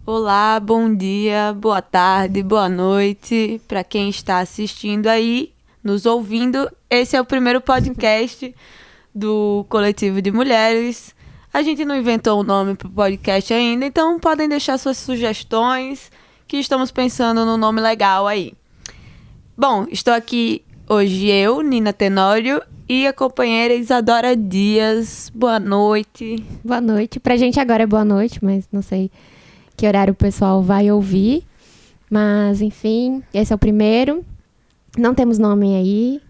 Olá, bom dia, boa tarde, boa noite para quem está assistindo aí, nos ouvindo. Esse é o primeiro podcast do Coletivo de Mulheres. A gente não inventou o nome para o podcast ainda, então podem deixar suas sugestões, que estamos pensando num nome legal aí. Bom, estou aqui hoje eu, Nina Tenório, e a companheira Isadora Dias. Boa noite. Boa noite. Pra gente agora é boa noite, mas não sei que horário o pessoal vai ouvir. Mas, enfim, esse é o primeiro. Não temos nome aí.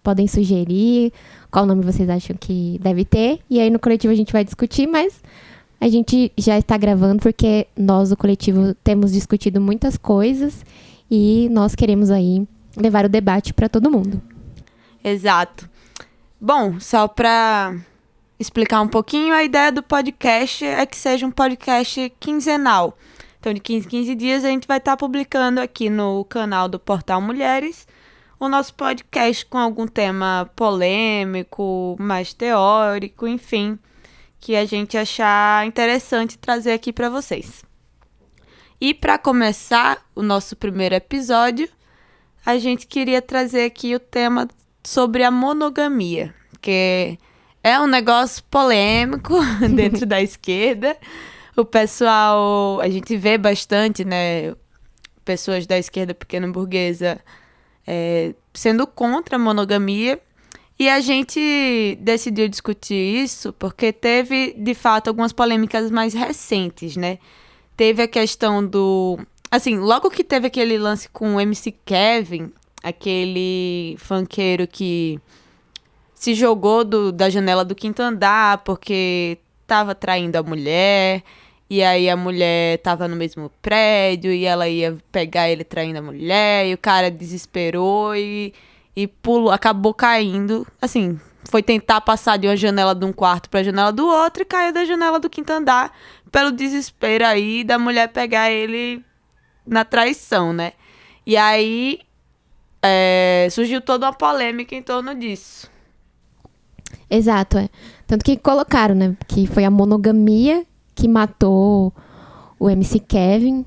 Podem sugerir qual nome vocês acham que deve ter. E aí no coletivo a gente vai discutir, mas a gente já está gravando porque nós, do coletivo, temos discutido muitas coisas e nós queremos aí levar o debate para todo mundo. Exato. Bom, só para explicar um pouquinho, a ideia do podcast é que seja um podcast quinzenal. Então, de 15 em 15 dias, a gente vai estar publicando aqui no canal do Portal Mulheres o nosso podcast com algum tema polêmico, mais teórico, enfim, que a gente achar interessante trazer aqui para vocês. E para começar o nosso primeiro episódio, a gente queria trazer aqui o tema sobre a monogamia, que é um negócio polêmico dentro da esquerda. O pessoal, a gente vê bastante, né, pessoas da esquerda pequeno-burguesa sendo contra a monogamia. E a gente decidiu discutir isso porque teve, de fato, algumas polêmicas mais recentes, né? Teve a questão do... Assim, logo que teve aquele lance com o MC Kevin, aquele funkeiro que se jogou da janela do quinto andar porque tava traindo a mulher, e aí a mulher tava no mesmo prédio e ela ia pegar ele traindo a mulher, e o cara desesperou e acabou caindo. Assim, foi tentar passar de uma janela de um quarto pra janela do outro e caiu da janela do quinto andar pelo desespero aí da mulher pegar ele na traição, né? E aí surgiu toda uma polêmica em torno disso. Exato, é. Tanto que colocaram, né, que foi a monogamia que matou o MC Kevin.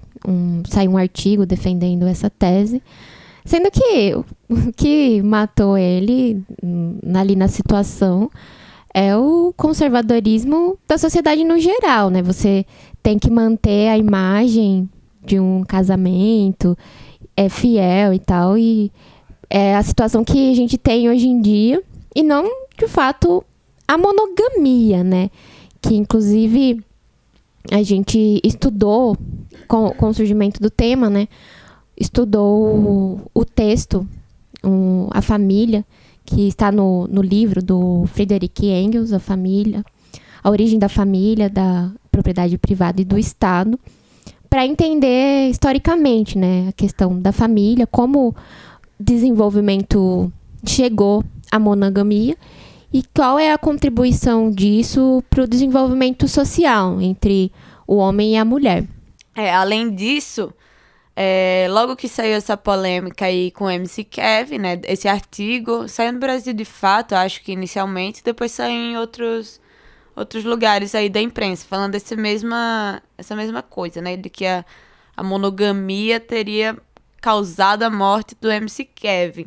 Saiu um artigo defendendo essa tese. Sendo que o que matou ele ali na situação é o conservadorismo da sociedade no geral, né? Você tem que manter a imagem de um casamento, é fiel e tal, e é a situação que a gente tem hoje em dia, e não, de fato, a monogamia, né? Que, inclusive, a gente estudou, com o surgimento do tema, né? Estudou o texto, A Família, que está no livro do Friedrich Engels, A Origem da Família, da Propriedade Privada e do Estado, para entender historicamente, né, a questão da família, como o desenvolvimento chegou à monogamia e qual é a contribuição disso para o desenvolvimento social entre o homem e a mulher. Além disso, logo que saiu essa polêmica aí com o MC Kevin, né, esse artigo saiu no Brasil de fato, acho que inicialmente, depois saiu em outros lugares aí da imprensa, falando essa mesma coisa, né? De que a monogamia teria causado a morte do MC Kevin.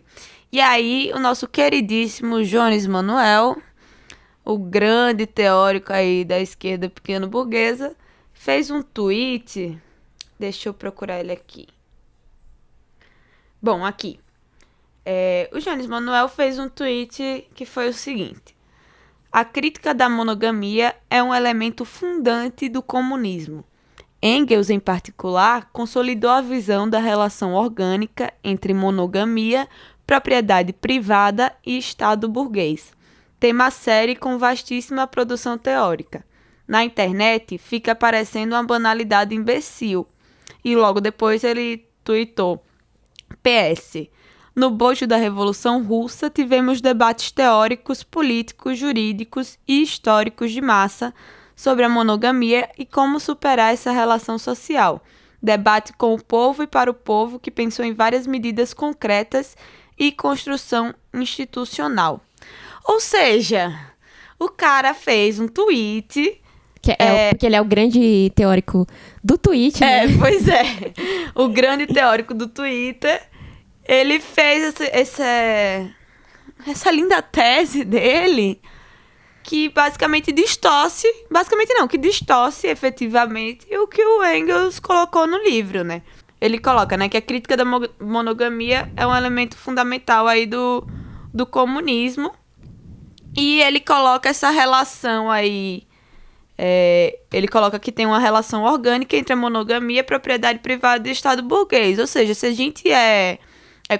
E aí, o nosso queridíssimo Jones Manuel, o grande teórico aí da esquerda pequeno-burguesa, fez um tweet. Deixa eu procurar ele aqui. Bom, aqui. O Jones Manuel fez um tweet que foi o seguinte: a crítica da monogamia é um elemento fundante do comunismo. Engels, em particular, consolidou a visão da relação orgânica entre monogamia, propriedade privada e Estado burguês. Tema sério com vastíssima produção teórica. Na internet, fica parecendo uma banalidade imbecil. E logo depois ele tuitou: PS. No bojo da Revolução Russa, tivemos debates teóricos, políticos, jurídicos e históricos de massa sobre a monogamia e como superar essa relação social. Debate com o povo e para o povo que pensou em várias medidas concretas e construção institucional. Ou seja, o cara fez um tweet Porque ele é o grande teórico do Twitter, né? Pois é. O grande teórico do Twitter, ele fez essa linda tese dele que basicamente distorce... Basicamente não, que distorce efetivamente o que o Engels colocou no livro, né? Ele coloca, né, que a crítica da monogamia é um elemento fundamental aí do comunismo. E ele coloca essa relação aí... ele coloca que tem uma relação orgânica entre a monogamia, a propriedade privada e o Estado burguês. Ou seja, se a gente é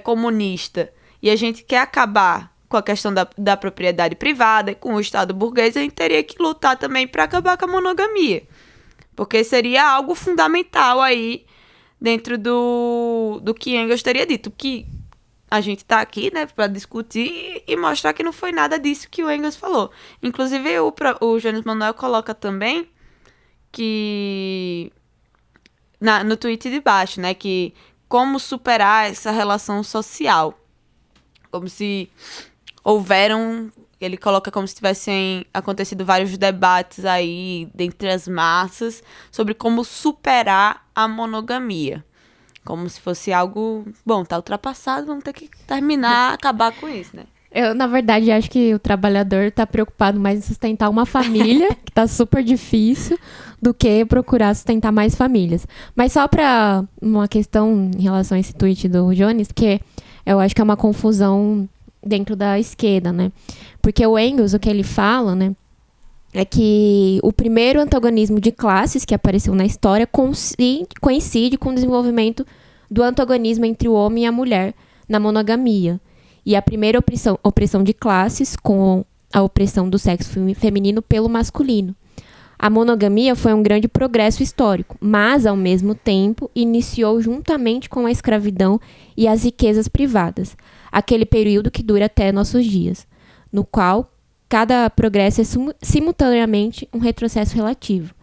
comunista e a gente quer acabar com a questão da propriedade privada e com o Estado burguês, a gente teria que lutar também para acabar com a monogamia. Porque seria algo fundamental aí dentro do que Engels teria dito. Que a gente está aqui, né, para discutir e mostrar que não foi nada disso que o Engels falou. Inclusive, o Jones Manuel coloca também que... no tweet de baixo, né, que como superar essa relação social. Como se houveram... Ele coloca como se tivessem acontecido vários debates aí dentre as massas sobre como superar a monogamia. Como se fosse algo... Bom, tá ultrapassado, vamos ter que terminar, acabar com isso, né? Eu, na verdade, acho que o trabalhador tá preocupado mais em sustentar uma família, que tá super difícil, do que procurar sustentar mais famílias. Mas só pra uma questão em relação a esse tweet do Jones, que eu acho que é uma confusão dentro da esquerda, né? Porque o Engels, o que ele fala, né, é que o primeiro antagonismo de classes que apareceu na história coincide com o desenvolvimento do antagonismo entre o homem e a mulher na monogamia. E a primeira opressão de classes com a opressão do sexo feminino pelo masculino. A monogamia foi um grande progresso histórico, mas, ao mesmo tempo, iniciou juntamente com a escravidão e as riquezas privadas, aquele período que dura até nossos dias, no qual cada progresso é simultaneamente um retrocesso relativo,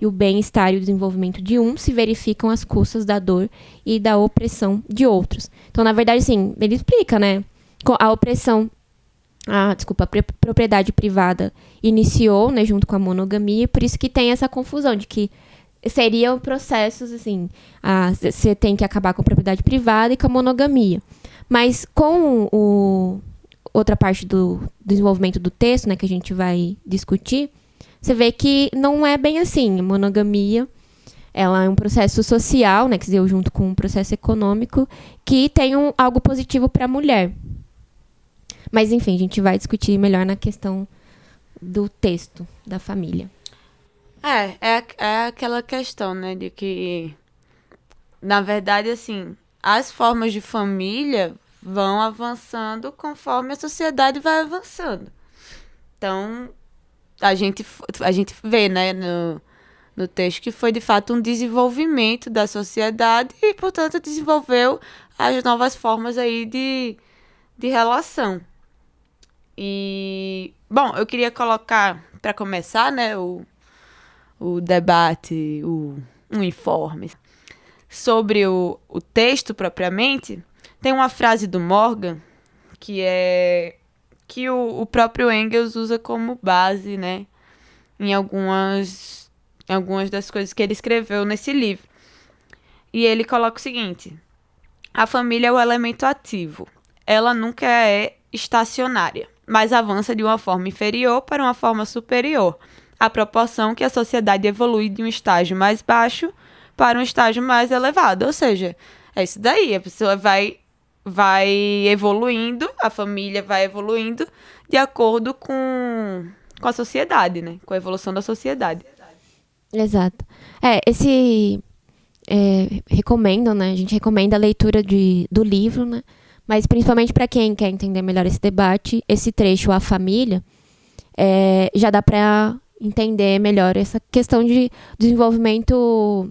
e o bem-estar e o desenvolvimento de um se verificam às custas da dor e da opressão de outros. Então, na verdade, sim, ele explica, né? A opressão, a propriedade privada iniciou, né, junto com a monogamia, por isso que tem essa confusão de que seriam processos, assim, você tem que acabar com a propriedade privada e com a monogamia. Mas com outra parte do desenvolvimento do texto, né, que a gente vai discutir, você vê que não é bem assim. A monogamia, ela é um processo social, né, que se deu junto com um processo econômico, que tem algo positivo para a mulher. Mas, enfim, a gente vai discutir melhor na questão do texto da família. É aquela questão, né, de que, na verdade, assim, as formas de família vão avançando conforme a sociedade vai avançando. Então, a gente vê, né, no texto que foi, de fato, um desenvolvimento da sociedade e, portanto, desenvolveu as novas formas aí de relação. E, bom, eu queria colocar, para começar, né, o debate, um informe sobre o texto propriamente. Tem uma frase do Morgan que o próprio Engels usa como base, né, em algumas das coisas que ele escreveu nesse livro. E ele coloca o seguinte: a família é o elemento ativo. Ela nunca é estacionária, mas avança de uma forma inferior para uma forma superior, à proporção que a sociedade evolui de um estágio mais baixo para um estágio mais elevado. Ou seja, é isso daí, a pessoa vai evoluindo, a família vai evoluindo de acordo com a sociedade, né? Com a evolução da sociedade. Exato. Recomendo, né? A gente recomenda a leitura do livro, né? Mas principalmente para quem quer entender melhor esse debate, esse trecho, a família, já dá para entender melhor essa questão de desenvolvimento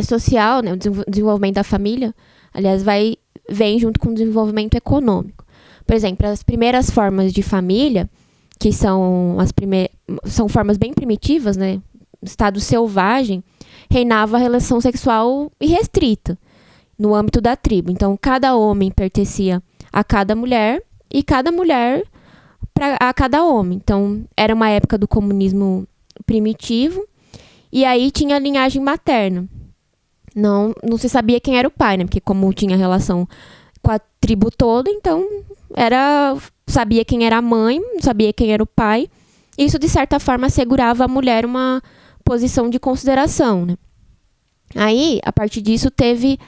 social, né? O desenvolvimento da família, aliás, vem junto com o desenvolvimento econômico. Por exemplo, as primeiras formas de família, que são formas bem primitivas, né? Estado selvagem, reinava a relação sexual irrestrita no âmbito da tribo. Então, cada homem pertencia a cada mulher e cada mulher a cada homem. Então, era uma época do comunismo primitivo. E aí tinha a linhagem materna. Não se sabia quem era o pai, né? Porque como tinha relação com a tribo toda, então sabia quem era a mãe, não sabia quem era o pai. Isso, de certa forma, assegurava à mulher uma posição de consideração, né? Aí, a partir disso, teve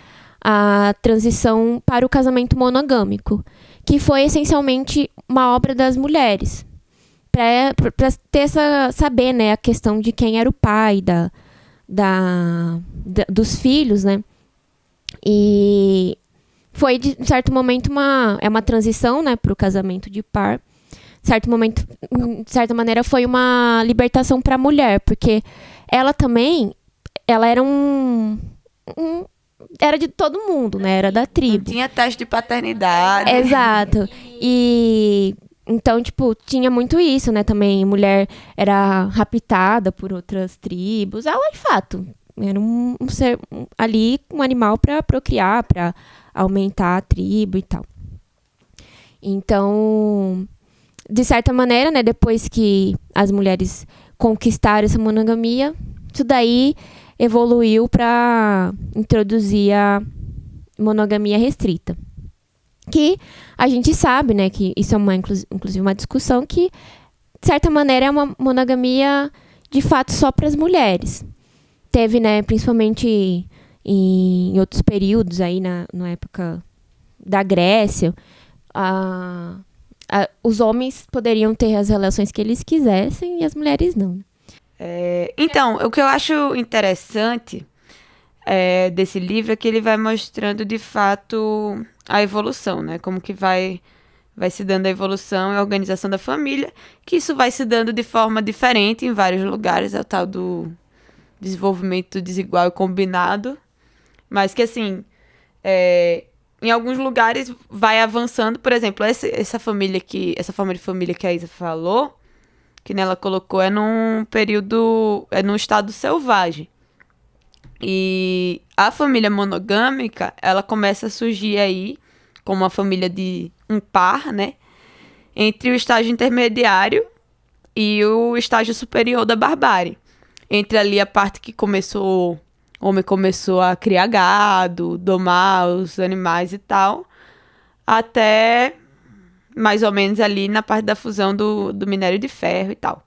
a transição para o casamento monogâmico, que foi essencialmente uma obra das mulheres, para saber, né, a questão de quem era o pai dos filhos, né? E foi, de certo momento, uma transição, né, para o casamento de par. Certo momento, de certa maneira, foi uma libertação para a mulher, porque ela também, ela era era de todo mundo, né? Era da tribo. Não tinha teste de paternidade. Exato. E então, tipo, tinha muito isso, né? Também mulher era raptada por outras tribos. Ela, de fato, era um ser ali, um animal para procriar, para aumentar a tribo e tal. Então, de certa maneira, né, depois que as mulheres conquistaram essa monogamia, isso daí evoluiu para introduzir a monogamia restrita. Que a gente sabe, né, que isso é inclusive uma discussão que, de certa maneira, é uma monogamia de fato só para as mulheres. Teve, né, principalmente em outros períodos aí, na época da Grécia, os homens poderiam ter as relações que eles quisessem e as mulheres não. Então, o que eu acho interessante desse livro é que ele vai mostrando, de fato, a evolução, né? Como que vai se dando a evolução e a organização da família, que isso vai se dando de forma diferente em vários lugares, é o tal do desenvolvimento desigual e combinado, mas que, assim, em alguns lugares vai avançando. Por exemplo, essa forma de família que a Isa falou, que nela colocou, é num período, num estado selvagem. E a família monogâmica, ela começa a surgir aí como uma família de um par, né? Entre o estágio intermediário e o estágio superior da barbárie. Entre ali a parte que o homem começou a criar gado, domar os animais e tal, até mais ou menos ali na parte da fusão do minério de ferro e tal.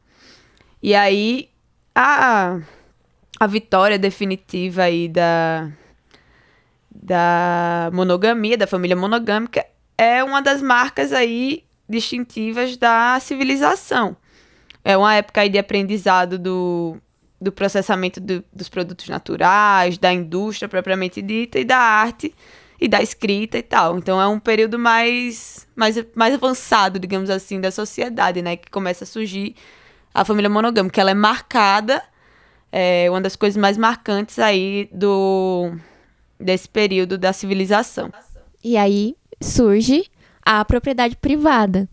E aí, a vitória definitiva aí da monogamia, da família monogâmica, é uma das marcas aí distintivas da civilização. É uma época aí de aprendizado do processamento dos produtos naturais, da indústria propriamente dita, e da arte e da escrita e tal. Então é um período mais avançado, digamos assim, da sociedade, né? Que começa a surgir a família monogâmica. Ela é marcada, uma das coisas mais marcantes aí desse período da civilização. E aí surge a propriedade privada.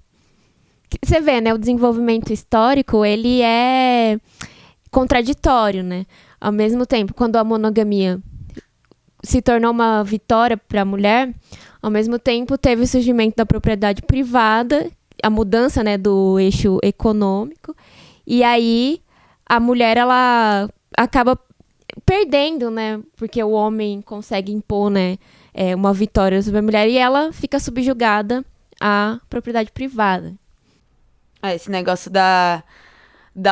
Você vê, né? O desenvolvimento histórico, ele é contraditório, né? Ao mesmo tempo, quando a monogamia se tornou uma vitória para a mulher, ao mesmo tempo teve o surgimento da propriedade privada, a mudança, né, do eixo econômico, e aí a mulher, ela acaba perdendo, né, porque o homem consegue impor, né, uma vitória sobre a mulher, e ela fica subjugada à propriedade privada. Esse negócio da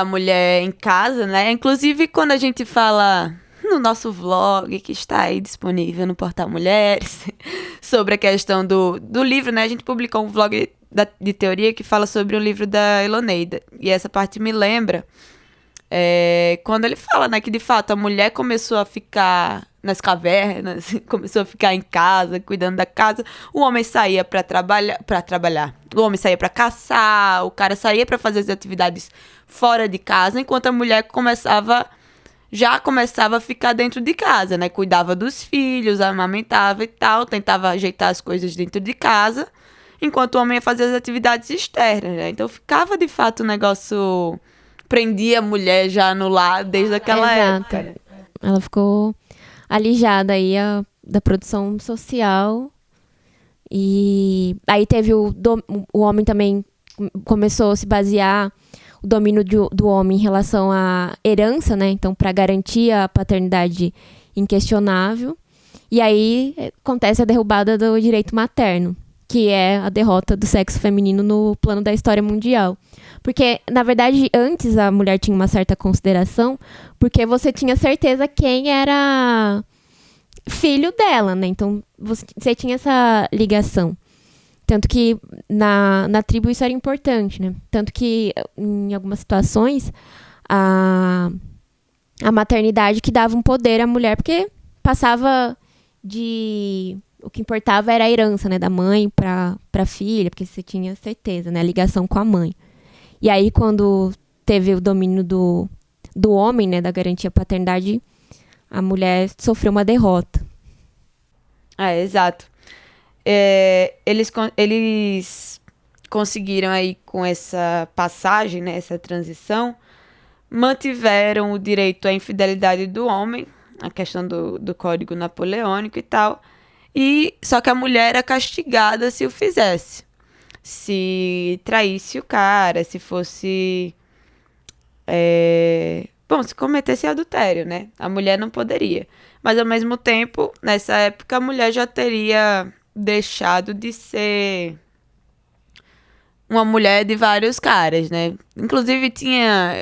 mulher em casa, né? Inclusive, quando a gente fala no nosso vlog, que está aí disponível no Portal Mulheres, sobre a questão do livro, né? A gente publicou um vlog de teoria que fala sobre o livro da Eloneida. E essa parte me lembra quando ele fala, né, que de fato a mulher começou a ficar nas cavernas, começou a ficar em casa, cuidando da casa. O homem saía para trabalhar. O homem saía para caçar, o cara saía para fazer as atividades fora de casa, enquanto a mulher já começava a ficar dentro de casa, né? Cuidava dos filhos, amamentava e tal, tentava ajeitar as coisas dentro de casa, enquanto o homem ia fazer as atividades externas, né? Então ficava de fato um negócio, prendia a mulher já no lar desde aquela época. Né? Ela ficou alijada aí da produção social. E aí teve o homem também começou a se basear o domínio do homem em relação à herança, né? Então, para garantir a paternidade inquestionável. E aí acontece a derrubada do direito materno, que é a derrota do sexo feminino no plano da história mundial. Porque, na verdade, antes a mulher tinha uma certa consideração, porque você tinha certeza quem era filho dela, né? Então, você tinha essa ligação. Tanto que na tribo isso era importante, né? Tanto que, em algumas situações, a maternidade que dava um poder à mulher, porque passava o que importava era a herança, né, da mãe pra filha, porque você tinha certeza, né, a ligação com a mãe. E aí, quando teve o domínio do homem, né, da garantia à paternidade, a mulher sofreu uma derrota. Exato. Eles conseguiram aí, com essa passagem, né, essa transição, mantiveram o direito à infidelidade do homem, a questão do Código Napoleônico e tal, só que a mulher era castigada se o fizesse. Se traísse o cara, se fosse... se cometesse adultério, né? A mulher não poderia. Mas, ao mesmo tempo, nessa época, a mulher já teria deixado de ser uma mulher de vários caras, né? Inclusive, tinha...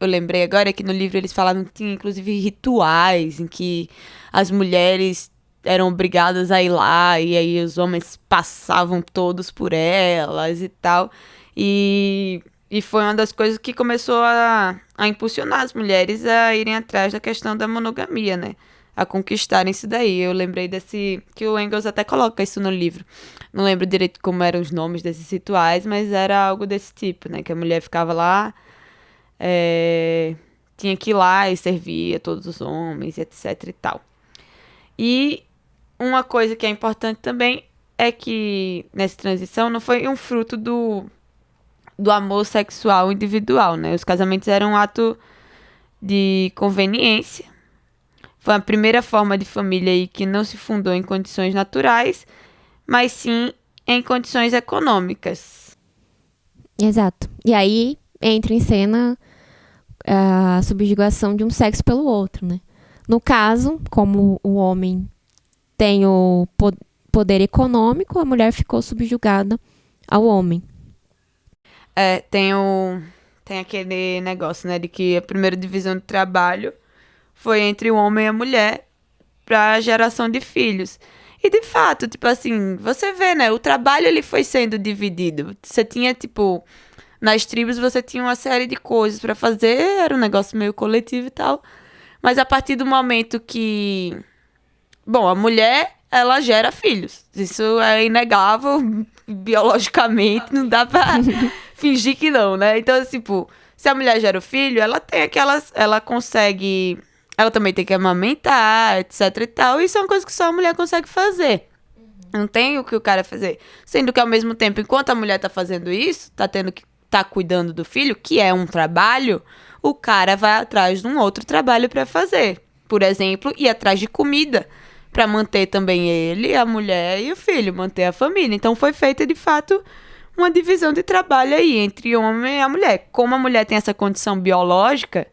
Eu lembrei agora que no livro eles falavam que tinha, inclusive, rituais em que as mulheres eram obrigadas a ir lá e aí os homens passavam todos por elas e tal. E foi uma das coisas que começou a impulsionar as mulheres a irem atrás da questão da monogamia, né? A conquistarem isso daí. Eu lembrei que o Engels até coloca isso no livro. Não lembro direito como eram os nomes desses rituais, mas era algo desse tipo, né? Que a mulher ficava lá, tinha que ir lá e servir a todos os homens, etc e tal. E uma coisa que é importante também é que nessa transição não foi um fruto do amor sexual individual, né? Os casamentos eram um ato de conveniência. Foi a primeira forma de família aí que não se fundou em condições naturais, mas sim em condições econômicas. Exato. E aí entra em cena a subjugação de um sexo pelo outro, né? No caso, como o homem tem o poder econômico, a mulher ficou subjugada ao homem. Tem aquele negócio, né, de que a primeira divisão do trabalho foi entre o homem e a mulher para a geração de filhos. E, de fato, tipo assim, você vê, né, o trabalho ele foi sendo dividido. Você tinha, tipo, nas tribos você tinha uma série de coisas para fazer, era um negócio meio coletivo e tal. Mas a partir do momento que... Bom, a mulher, ela gera filhos. Isso é inegável, biologicamente, não dá pra fingir que não, né? Então, tipo, se a mulher gera o filho, ela tem aquelas... Ela consegue... Ela também tem que amamentar, etc e tal. E isso é uma coisa que só a mulher consegue fazer. Não tem o que o cara fazer. Sendo que, ao mesmo tempo, enquanto a mulher tá fazendo isso, tá cuidando do filho, que é um trabalho, o cara vai atrás de um outro trabalho pra fazer. Por exemplo, ir atrás de comida pra manter também ele, a mulher e o filho, manter a família. Então, foi feita, de fato, uma divisão de trabalho aí entre o homem e a mulher. Como a mulher tem essa condição biológica,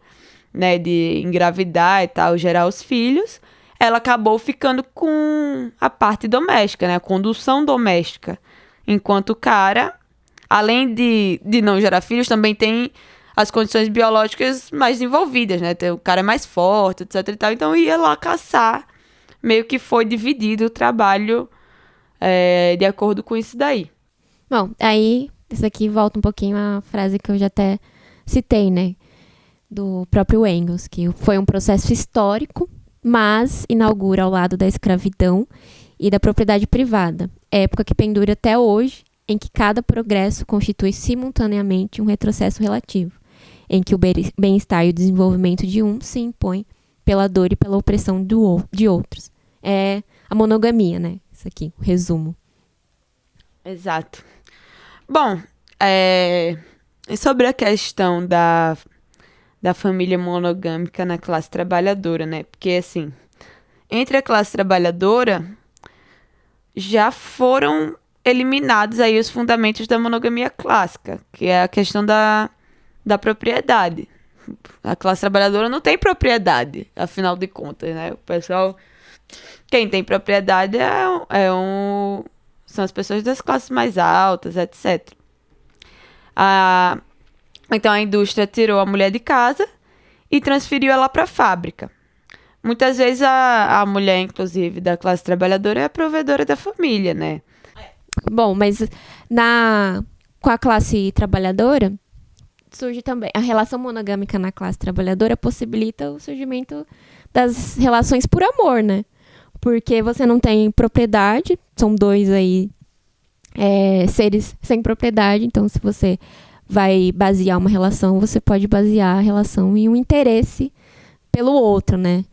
né, de engravidar e tal, gerar os filhos, ela acabou ficando com a parte doméstica, né, a condução doméstica. Enquanto o cara, além de não gerar filhos, também tem as condições biológicas mais envolvidas, né, o cara é mais forte, etc e tal, então ia lá caçar, meio que foi dividido o trabalho de acordo com isso daí. Bom, aí, isso aqui volta um pouquinho à frase que eu já até citei, né, do próprio Engels, que foi um processo histórico, mas inaugura ao lado da escravidão e da propriedade privada, época que pendura até hoje, em que cada progresso constitui simultaneamente um retrocesso relativo, em que o bem-estar e o desenvolvimento de um se impõe pela dor e pela opressão de outros. É a monogamia, né? Isso aqui, o resumo. Exato. Bom, sobre a questão da família monogâmica na classe trabalhadora, né? Porque, assim, entre a classe trabalhadora já foram eliminados aí os fundamentos da monogamia clássica, que é a questão da da propriedade. A classe trabalhadora não tem propriedade, afinal de contas, né? O pessoal, quem tem propriedade são as pessoas das classes mais altas, etc. Então a indústria tirou a mulher de casa e transferiu ela para a fábrica. Muitas vezes a mulher, inclusive, da classe trabalhadora é a provedora da família, né? Bom, mas com a classe trabalhadora, surge também a relação monogâmica na classe trabalhadora possibilita o surgimento das relações por amor, né? Porque você não tem propriedade, são dois aí seres sem propriedade, então se você vai basear uma relação, você pode basear a relação em um interesse pelo outro, né?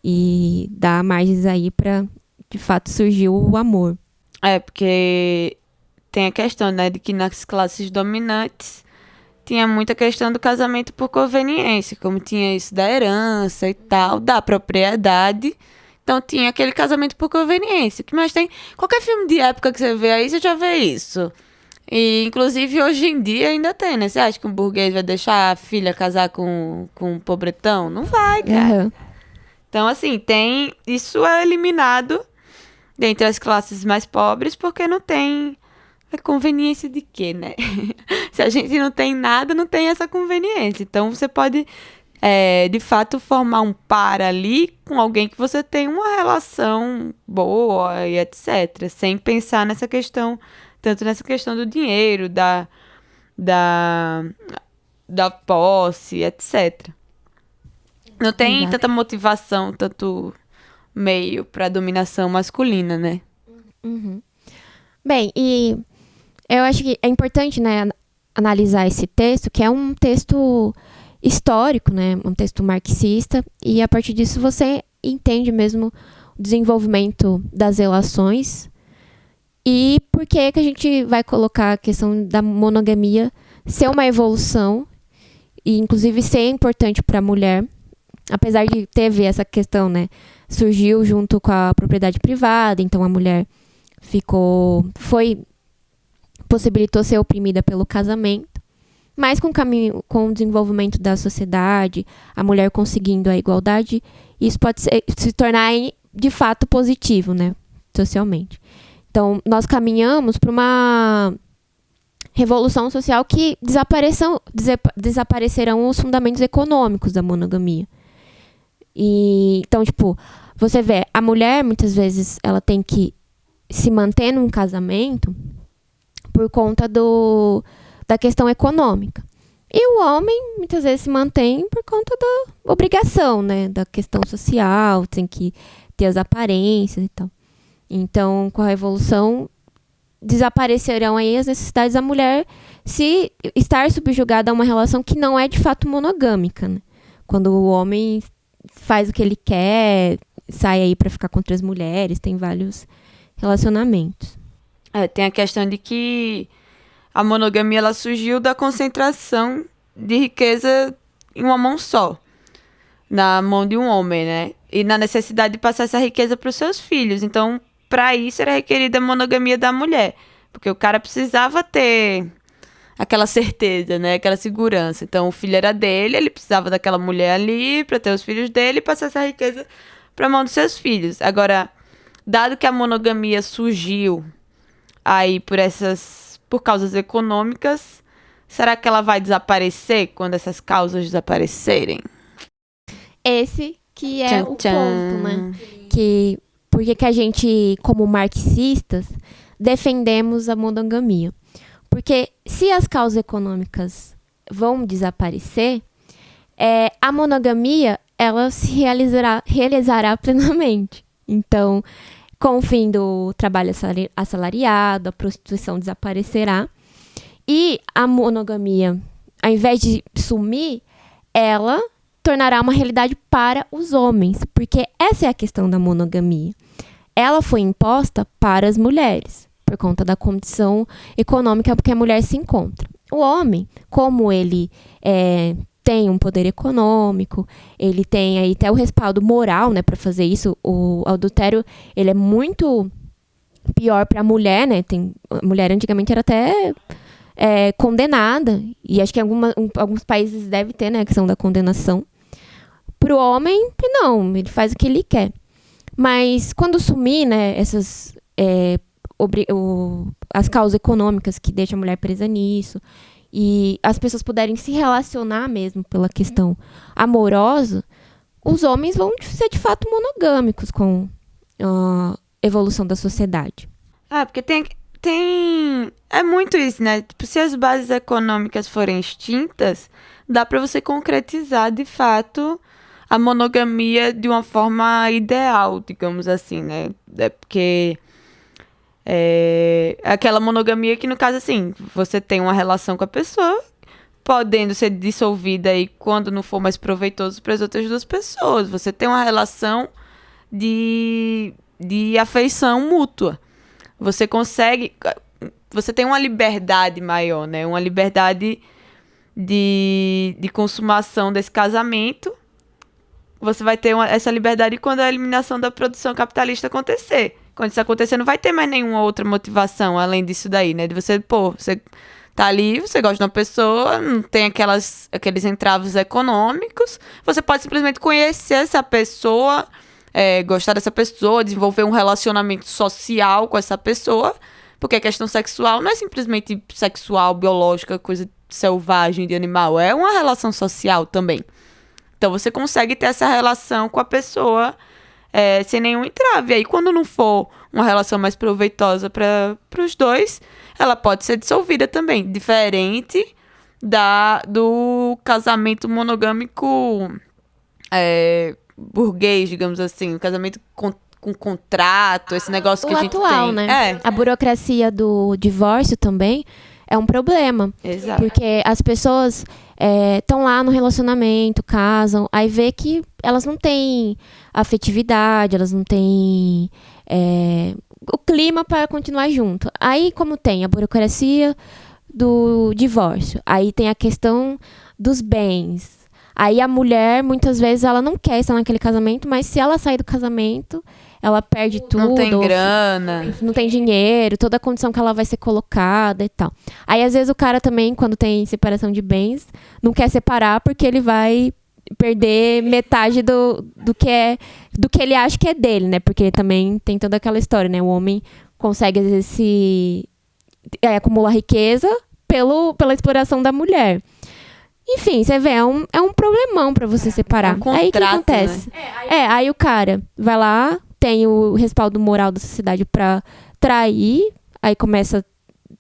E dar margens aí para, de fato, surgir o amor. Porque tem a questão, né, de que nas classes dominantes tinha muita questão do casamento por conveniência, como tinha isso da herança e tal, da propriedade. Então tinha aquele casamento por conveniência. O que mais tem? Qualquer filme de época que você vê aí, você já vê isso. E, inclusive, hoje em dia ainda tem, né? Você acha que um burguês vai deixar a filha casar com um pobretão? Não vai, cara. Uhum. Então, assim, isso é eliminado dentre as classes mais pobres, porque não tem a conveniência de quê, né? Se a gente não tem nada, não tem essa conveniência. Então, você pode, de fato, formar um par ali com alguém que você tem uma relação boa e etc. Sem pensar nessa questão, tanto nessa questão do dinheiro, da posse, etc. Não tem tanta motivação, tanto meio para dominação masculina, né? Uhum. Bem, e eu acho que é importante, né, analisar esse texto, que é um texto histórico, né, um texto marxista, e a partir disso você entende mesmo o desenvolvimento das relações e por que a gente vai colocar a questão da monogamia ser uma evolução e, inclusive, ser importante para a mulher. Apesar de teve essa questão, né, surgiu junto com a propriedade privada, então a mulher possibilitou ser oprimida pelo casamento, mas com o desenvolvimento da sociedade, a mulher conseguindo a igualdade, isso pode se tornar de fato positivo, né, socialmente. Então, nós caminhamos para uma revolução social que desaparecerão os fundamentos econômicos da monogamia. E, então, tipo, você vê, a mulher, muitas vezes, ela tem que se manter num casamento por conta da questão econômica. E o homem, muitas vezes, se mantém por conta da obrigação, né? Da questão social, tem que ter as aparências e tal. Então, com a revolução, desaparecerão aí as necessidades da mulher se estar subjugada a uma relação que não é, de fato, monogâmica, né? Quando o homem faz o que ele quer, sai aí pra ficar com outras mulheres, tem vários relacionamentos. Tem a questão de que a monogamia ela surgiu da concentração de riqueza em uma mão só, na mão de um homem, né? E na necessidade de passar essa riqueza para os seus filhos. Então, para isso era requerida a monogamia da mulher, porque o cara precisava ter aquela certeza, né? Aquela segurança. Então, o filho era dele, ele precisava daquela mulher ali para ter os filhos dele e passar essa riqueza para a mão dos seus filhos. Agora, dado que a monogamia surgiu aí por causas econômicas, será que ela vai desaparecer quando essas causas desaparecerem? Esse que é o ponto, né? Por que a gente, como marxistas, defendemos a monogamia? Porque se as causas econômicas vão desaparecer, a monogamia ela se realizará plenamente. Então, com o fim do trabalho assalariado, a prostituição desaparecerá. E a monogamia, ao invés de sumir, ela tornará uma realidade para os homens. Porque essa é a questão da monogamia. Ela foi imposta para as mulheres, por conta da condição econômica que a mulher se encontra. O homem, como ele tem um poder econômico, ele tem aí até o respaldo moral, né, para fazer isso. O adultério, ele é muito pior para a mulher, né? A mulher antigamente era até condenada, e acho que alguns países deve ter, né, a questão da condenação. Pro homem, não, ele faz o que ele quer. Mas quando sumir, né, as causas econômicas que deixam a mulher presa nisso, e as pessoas puderem se relacionar mesmo pela questão amorosa, os homens vão ser de fato monogâmicos com a evolução da sociedade. Porque é muito isso, né? Tipo, se as bases econômicas forem extintas, dá pra você concretizar, de fato, a monogamia de uma forma ideal, digamos assim, né? Porque aquela monogamia que, no caso, assim, você tem uma relação com a pessoa, podendo ser dissolvida aí quando não for mais proveitoso para as outras duas pessoas. Você tem uma relação de afeição mútua. Você tem uma liberdade maior, né? Uma liberdade de consumação desse casamento. Você vai ter essa liberdade quando a eliminação da produção capitalista acontecer. Quando isso acontecer, não vai ter mais nenhuma outra motivação além disso daí, né? De você tá ali, você gosta de uma pessoa, não tem aqueles entraves econômicos. Você pode simplesmente conhecer essa pessoa, gostar dessa pessoa, desenvolver um relacionamento social com essa pessoa. Porque a questão sexual não é simplesmente sexual, biológica, coisa selvagem de animal. É uma relação social também. Então, você consegue ter essa relação com a pessoa sem nenhum entrave. Aí, quando não for uma relação mais proveitosa para os dois, ela pode ser dissolvida também. Diferente do casamento monogâmico burguês, digamos assim. O casamento com contrato, esse negócio que a gente atual, tem. Né? A burocracia do divórcio também é um problema. Exato. Porque as pessoas estão lá no relacionamento, casam, aí vê que elas não têm afetividade, elas não têm o clima para continuar junto. Aí, como tem a burocracia do divórcio, aí tem a questão dos bens. Aí a mulher, muitas vezes, ela não quer estar naquele casamento, mas se ela sair do casamento, ela perde tudo. Não tem grana. Não tem dinheiro, toda a condição que ela vai ser colocada e tal. Aí, às vezes, o cara também, quando tem separação de bens, não quer separar porque ele vai perder metade do que ele acha que é dele, né? Porque também tem toda aquela história, né? O homem consegue, às vezes, acumular riqueza pela exploração da mulher. Enfim, você vê, é um problemão pra você separar. Um contrato, aí o que acontece? Né? Aí o cara vai lá, tem o respaldo moral da sociedade pra trair, aí começa a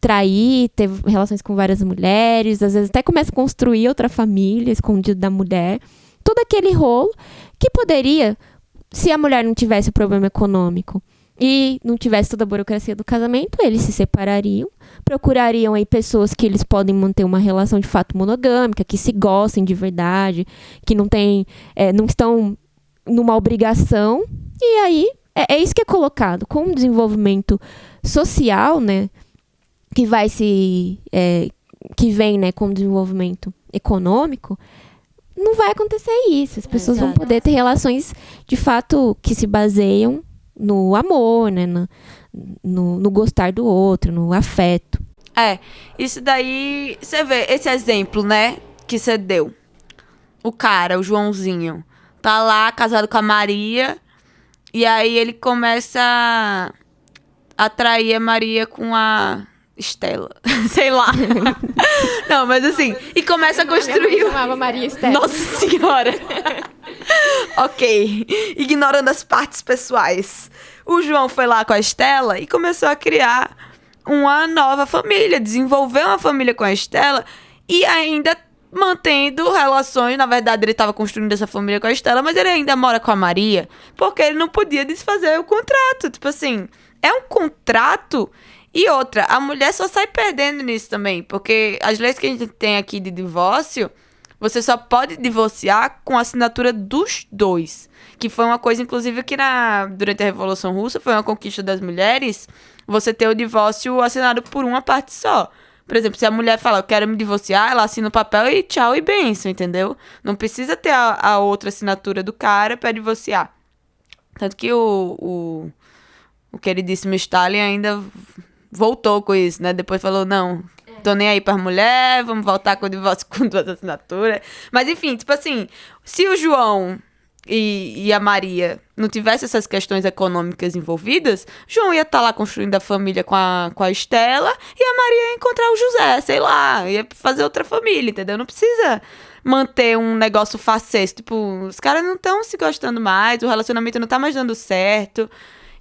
trair, ter relações com várias mulheres, às vezes até começa a construir outra família escondida da mulher. Todo aquele rolo que poderia, se a mulher não tivesse o problema econômico e não tivesse toda a burocracia do casamento, eles se separariam, procurariam aí pessoas que eles podem manter uma relação de fato monogâmica, que se gostem de verdade, que não estão numa obrigação, e aí é isso que é colocado. Com o desenvolvimento social, né, que vem, né, com o desenvolvimento econômico, não vai acontecer isso. As pessoas vão poder ter relações de fato que se baseiam no amor, né? No gostar do outro, no afeto. Isso daí, você vê, esse exemplo, né, que você deu. O cara, o Joãozinho, tá lá casado com a Maria, e aí ele começa a atrair a Maria com a Estela, sei lá. Não, mas assim, e começa a construir... Eu chamava Maria Estela. Nossa Senhora! Ok, ignorando as partes pessoais. O João foi lá com a Estela e começou a criar uma nova família, desenvolver uma família com a Estela e ainda mantendo relações. Na verdade, ele estava construindo essa família com a Estela, mas ele ainda mora com a Maria, porque ele não podia desfazer o contrato. Tipo assim, é um contrato. E outra, a mulher só sai perdendo nisso também, porque as leis que a gente tem aqui de divórcio, você só pode divorciar com a assinatura dos dois. Que foi uma coisa, inclusive, que durante a Revolução Russa foi uma conquista das mulheres, você ter o divórcio assinado por uma parte só. Por exemplo, se a mulher fala, eu quero me divorciar, ela assina o papel e tchau e benção, entendeu? Não precisa ter a outra assinatura do cara pra divorciar. Tanto que o queridíssimo Stalin ainda voltou com isso, né? Depois falou, não, tô nem aí pra mulher, vamos voltar com o divórcio com 2 assinaturas. Mas enfim, tipo assim, se o João e a Maria não tivessem essas questões econômicas envolvidas, João ia estar lá construindo a família com a Estela e a Maria ia encontrar o José, sei lá, ia fazer outra família, entendeu? Não precisa manter um negócio facesso, tipo, os caras não estão se gostando mais, o relacionamento não tá mais dando certo,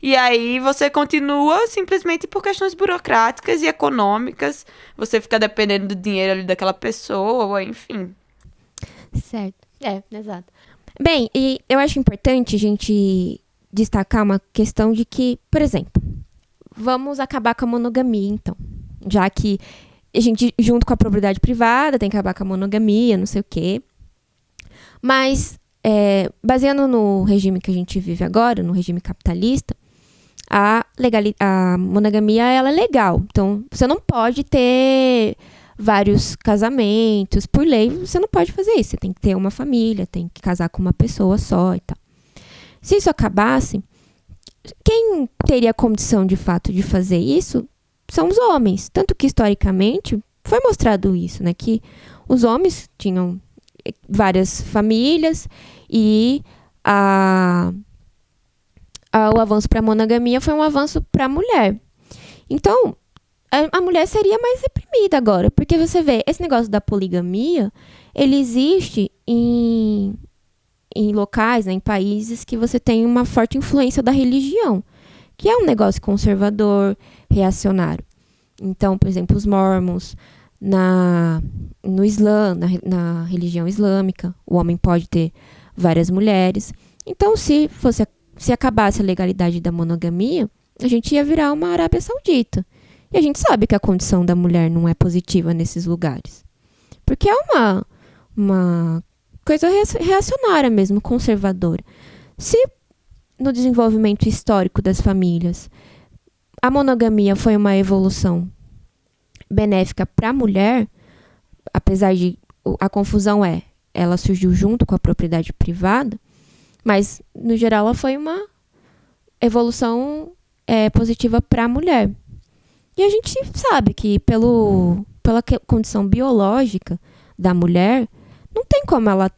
e aí você continua simplesmente por questões burocráticas e econômicas, você fica dependendo do dinheiro ali daquela pessoa, enfim. Certo. Exato. Bem, e eu acho importante a gente destacar uma questão de que, por exemplo, vamos acabar com a monogamia, então. Já que a gente, junto com a propriedade privada, tem que acabar com a monogamia, não sei o quê. Mas, baseando no regime que a gente vive agora, no regime capitalista, a monogamia, ela é legal. Então, você não pode ter vários casamentos. Por lei, você não pode fazer isso. Você tem que ter uma família, tem que casar com uma pessoa só e tal. Se isso acabasse, quem teria condição, de fato, de fazer isso são os homens. Tanto que, historicamente, foi mostrado isso, né? Que os homens tinham várias famílias e o avanço para a monogamia foi um avanço para a mulher. Então, a mulher seria mais reprimida agora, porque você vê, esse negócio da poligamia, ele existe em locais, né, em países que você tem uma forte influência da religião, que é um negócio conservador, reacionário. Então, por exemplo, os mormons, no Islã, na religião islâmica, o homem pode ter várias mulheres. Então, se acabasse a legalidade da monogamia, a gente ia virar uma Arábia Saudita. E a gente sabe que a condição da mulher não é positiva nesses lugares. Porque é uma coisa reacionária mesmo, conservadora. Se no desenvolvimento histórico das famílias a monogamia foi uma evolução benéfica para a mulher, apesar de a confusão ela surgiu junto com a propriedade privada, mas no geral ela foi uma evolução positiva para a mulher. E a gente sabe que pela condição biológica da mulher, não tem como ela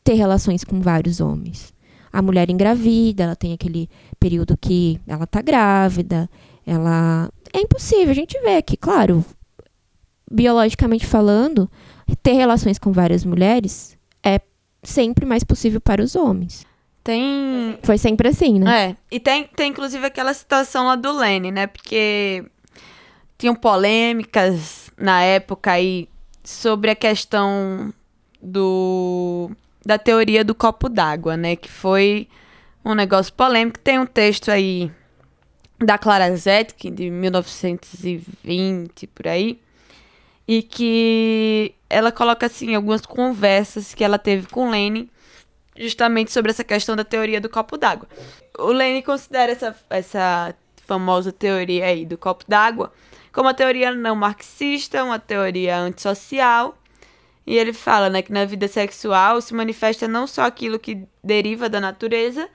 ter relações com vários homens. A mulher engravida, ela tem aquele período que ela tá grávida, é impossível. A gente vê que, claro, biologicamente falando, ter relações com várias mulheres é sempre mais possível para os homens. Foi sempre assim, né? E tem inclusive aquela situação lá do Lênin, né? Porque tinham polêmicas na época aí sobre a questão da teoria do copo d'água, né? Que foi um negócio polêmico. Tem um texto aí da Clara Zetkin, de 1920, por aí, e que ela coloca, assim, algumas conversas que ela teve com Lênin justamente sobre essa questão da teoria do copo d'água. O Lênin considera essa famosa teoria aí do copo d'água como uma teoria não marxista, uma teoria antissocial. E ele fala, né, que na vida sexual se manifesta não só aquilo que deriva da natureza,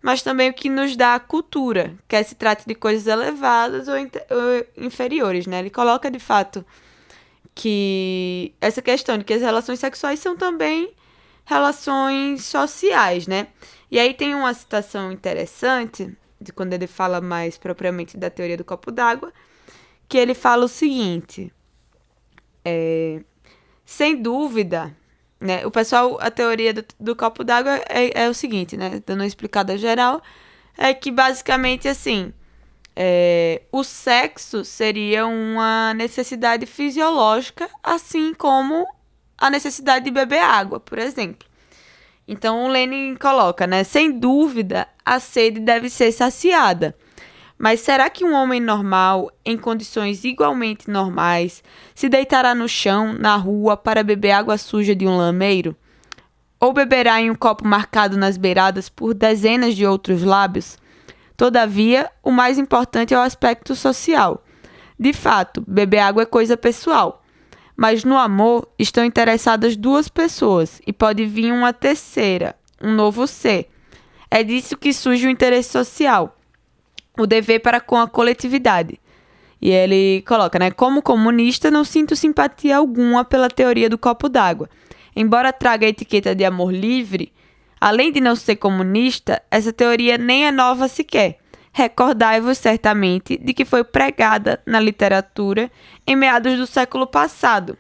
mas também o que nos dá a cultura, quer se trate de coisas elevadas ou inferiores, né? Ele coloca, de fato, que essa questão de que as relações sexuais são também relações sociais, né? E aí tem uma citação interessante, de quando ele fala mais propriamente da teoria do copo d'água, que ele fala o seguinte, sem dúvida, né? O pessoal, a teoria do copo d'água é o seguinte, né? Dando uma explicada geral, é que basicamente, assim, o sexo seria uma necessidade fisiológica, assim como a necessidade de beber água, por exemplo. Então, o Lênin coloca, né? Sem dúvida, a sede deve ser saciada. Mas será que um homem normal, em condições igualmente normais, se deitará no chão, na rua, para beber água suja de um lameiro? Ou beberá em um copo marcado nas beiradas por dezenas de outros lábios? Todavia, o mais importante é o aspecto social. De fato, beber água é coisa pessoal. Mas no amor estão interessadas 2 pessoas e pode vir uma terceira, um novo ser. É disso que surge o interesse social, o dever para com a coletividade. E ele coloca, né? Como comunista, não sinto simpatia alguma pela teoria do copo d'água. Embora traga a etiqueta de amor livre, além de não ser comunista, essa teoria nem é nova sequer. Recordai-vos certamente de que foi pregada na literatura em meados do século passado,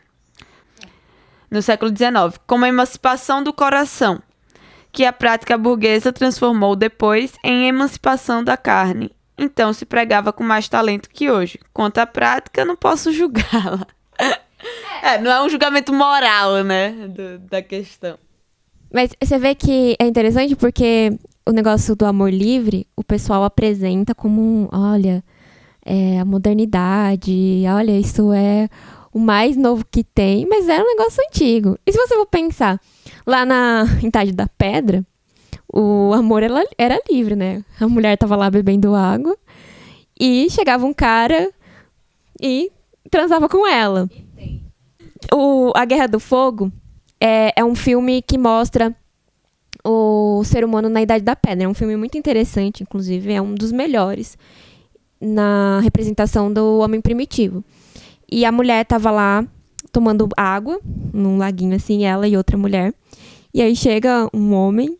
no século XIX, como a emancipação do coração, que a prática burguesa transformou depois em emancipação da carne. Então se pregava com mais talento que hoje. Quanto à prática, não posso julgá-la. Não é um julgamento moral, né, da questão. Mas você vê que é interessante porque o negócio do amor livre, o pessoal apresenta como, olha, a modernidade, olha, isso é o mais novo que tem, mas era um negócio antigo. E se você for pensar, lá em Idade da Pedra, o amor era livre, né? A mulher tava lá bebendo água e chegava um cara e transava com ela. A Guerra do Fogo é um filme que mostra o ser humano na Idade da Pedra. É um filme muito interessante, inclusive, é um dos melhores na representação do homem primitivo. E a mulher tava lá tomando água, num laguinho assim, ela e outra mulher. E aí chega um homem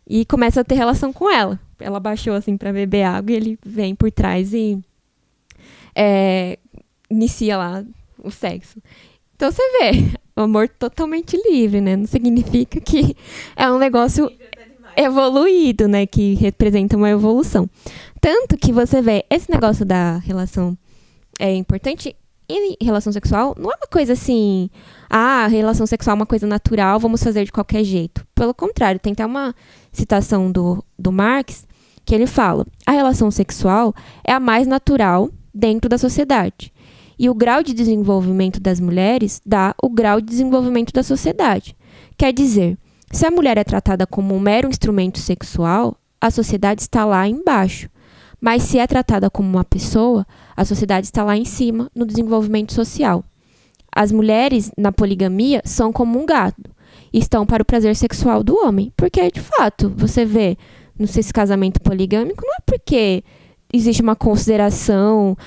e começa a ter relação com ela. Ela baixou assim pra beber água e ele vem por trás e inicia lá o sexo. Então você vê, o amor totalmente livre, né? Não significa que é um negócio evoluído, né? Que representa uma evolução. Tanto que você vê, esse negócio da relação é importante. E relação sexual não é uma coisa assim, relação sexual é uma coisa natural, vamos fazer de qualquer jeito. Pelo contrário, tem até uma citação do Marx, que ele fala, a relação sexual é a mais natural dentro da sociedade. E o grau de desenvolvimento das mulheres dá o grau de desenvolvimento da sociedade. Quer dizer, se a mulher é tratada como um mero instrumento sexual, a sociedade está lá embaixo. Mas se é tratada como uma pessoa, a sociedade está lá em cima, no desenvolvimento social. As mulheres, na poligamia, são como um gado. E estão para o prazer sexual do homem. Porque, de fato, você vê, esse casamento poligâmico, não é porque existe uma consideração,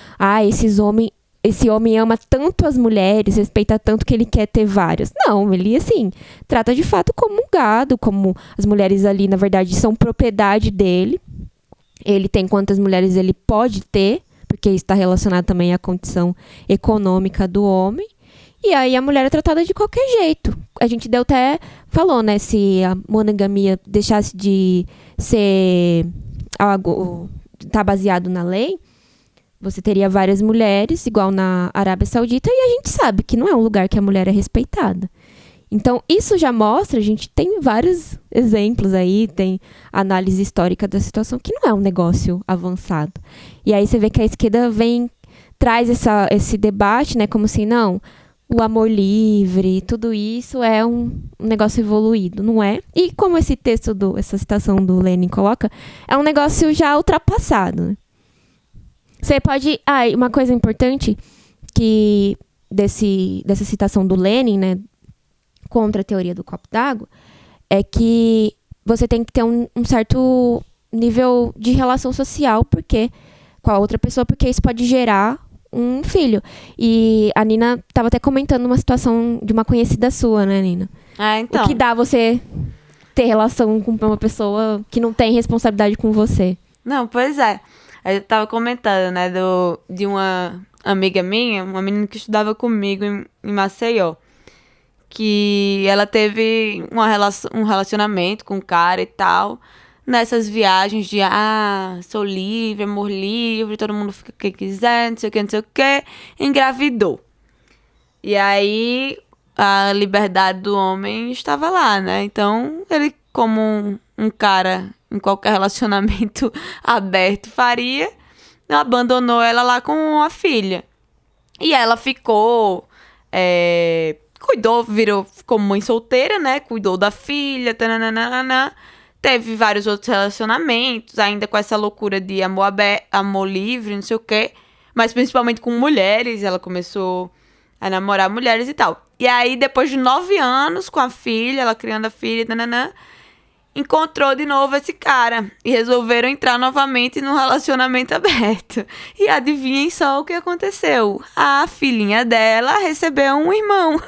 esse homem ama tanto as mulheres, respeita tanto que ele quer ter várias. Não, ele, assim, trata de fato como um gado, como as mulheres ali, na verdade, são propriedade dele. Ele tem quantas mulheres ele pode ter, porque isso está relacionado também à condição econômica do homem. E aí a mulher é tratada de qualquer jeito. A gente falou, né, se a monogamia deixasse de ser algo, tá baseado na lei, você teria várias mulheres, igual na Arábia Saudita, e a gente sabe que não é um lugar que a mulher é respeitada. Então, isso já mostra, a gente tem vários exemplos aí, tem análise histórica da situação, que não é um negócio avançado. E aí você vê que a esquerda traz esse debate, né, como se, não, o amor livre, tudo isso é um negócio evoluído, não é? E como esse texto, essa citação do Lenin coloca, é um negócio já ultrapassado, né? Você pode... uma coisa importante que dessa citação do Lenin, né, contra a teoria do copo d'água, é que você tem que ter um certo nível de relação social com a outra pessoa, porque isso pode gerar um filho. E a Nina estava até comentando uma situação de uma conhecida sua, né, Nina? Então. O que dá você ter relação com uma pessoa que não tem responsabilidade com você? Não, pois é. Eu tava comentando, né, de uma amiga minha, uma menina que estudava comigo em Maceió, que ela teve um relacionamento com um cara e tal, nessas viagens de, sou livre, amor livre, todo mundo fica o que quiser, não sei o que, engravidou. E aí, a liberdade do homem estava lá, né? Então, ele, como um cara em qualquer relacionamento aberto faria, abandonou ela lá com a filha. E ela ficou... ficou mãe solteira, né? Cuidou da filha, tananana. Teve vários outros relacionamentos, ainda com essa loucura de amor aberto, amor livre, não sei o quê. Mas principalmente com mulheres, ela começou a namorar mulheres e tal. E aí, depois de 9 anos com a filha, ela criando a filha, tananã, encontrou de novo esse cara e resolveram entrar novamente num relacionamento aberto. E adivinhem só o que aconteceu. A filhinha dela recebeu um irmão.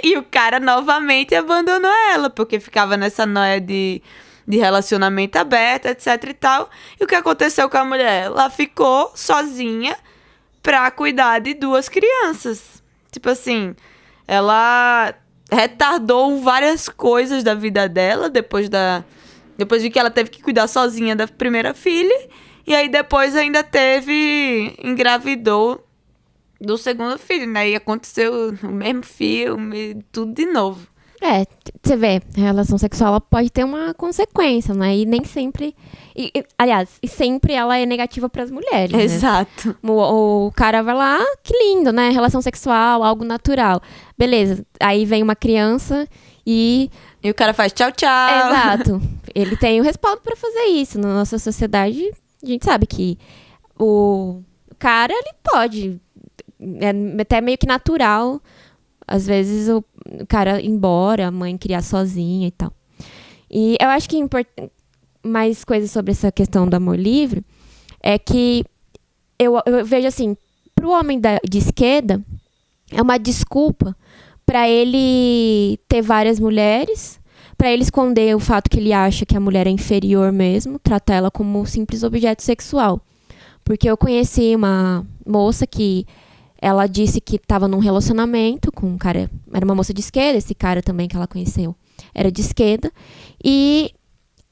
E o cara novamente abandonou ela, porque ficava nessa noia de relacionamento aberto, etc e tal. E o que aconteceu com a mulher? Ela ficou sozinha pra cuidar de 2 crianças. Tipo assim, ela retardou várias coisas da vida dela depois de que ela teve que cuidar sozinha da primeira filha. E aí depois ainda engravidou do segundo filho, né? E aconteceu o mesmo filme, tudo de novo. Você vê, a relação sexual ela pode ter uma consequência, né? E nem sempre... aliás, sempre ela é negativa para as mulheres, né? Exato. O cara vai lá, que lindo, né? Relação sexual, algo natural. Beleza, aí vem uma criança e o cara faz tchau, tchau. Exato. Ele tem o respaldo para fazer isso. Na nossa sociedade, a gente sabe que o cara, ele pode... É até meio que natural... Às vezes o cara ir embora, a mãe criar sozinha e tal. E eu acho que mais coisas sobre essa questão do amor livre é que eu vejo assim, pro homem de esquerda, é uma desculpa para ele ter várias mulheres, para ele esconder o fato que ele acha que a mulher é inferior mesmo, tratar ela como um simples objeto sexual. Porque eu conheci uma moça que ela disse que estava num relacionamento com um cara, era uma moça de esquerda, esse cara também que ela conheceu era de esquerda, e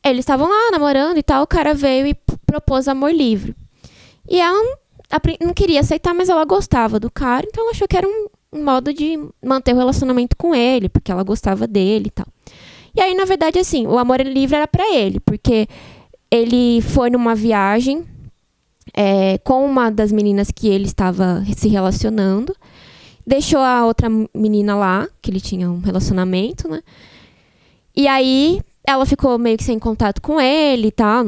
eles estavam lá namorando e tal, o cara veio e propôs amor livre. E ela não queria aceitar, mas ela gostava do cara, então ela achou que era um modo de manter o relacionamento com ele, porque ela gostava dele e tal. E aí, na verdade, assim, o amor livre era pra ele, porque ele foi numa viagem com uma das meninas que ele estava se relacionando, deixou a outra menina lá, que ele tinha um relacionamento, né? E aí, ela ficou meio que sem contato com ele e tal.